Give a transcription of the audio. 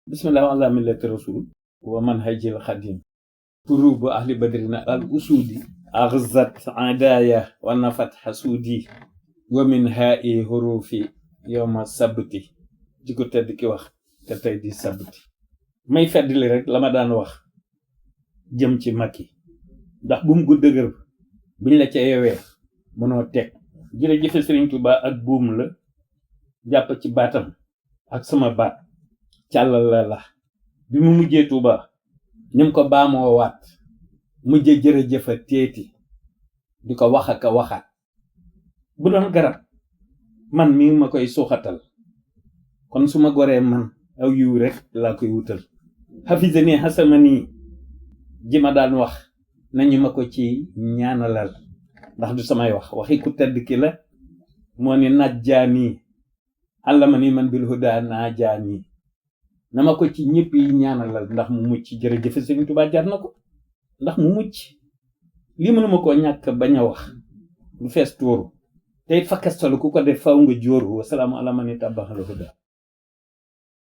bismillah ala millati rasul wa manhajil khadim turubu ahli badrina al usudi aghzat adaya wa nafat hasudi wa min ha'i hurufi yawma sabti jiko tedd ki wax te tay di sabti may feddli rek lama daan wax jëm ci Macky ndax buum gu dëgër biñ la ca yewé mëno tek jërëjëf Serigne Touba ak buum la japp ci batam ak sama baat càllal la bi mu mujjee Touba nim ko baamoo waat mujjee jërëjëfa teeti di ko wax ak a waxaat bu doon garab man mi ma koy suuxatal kon su ma goree man aw yiw rek laa koy wutal xafisani xasamani ji ma daan wax nañu ma ko ci ñaanalal ndax du samay wax waxi ku tedd ki la moo ni najjaani allamani man bil huda najjaani nama ko ci ñëpp yi ñaanalal ndax mu mucc jërëjëf Serigne Touba jar na ko ndax mu mucc lii mënuma koo ñàkk bañ a wax lu fees tuuru te it fakkastalu ku ko def faw nga jóoru wasalaamu ala man ittabaal huda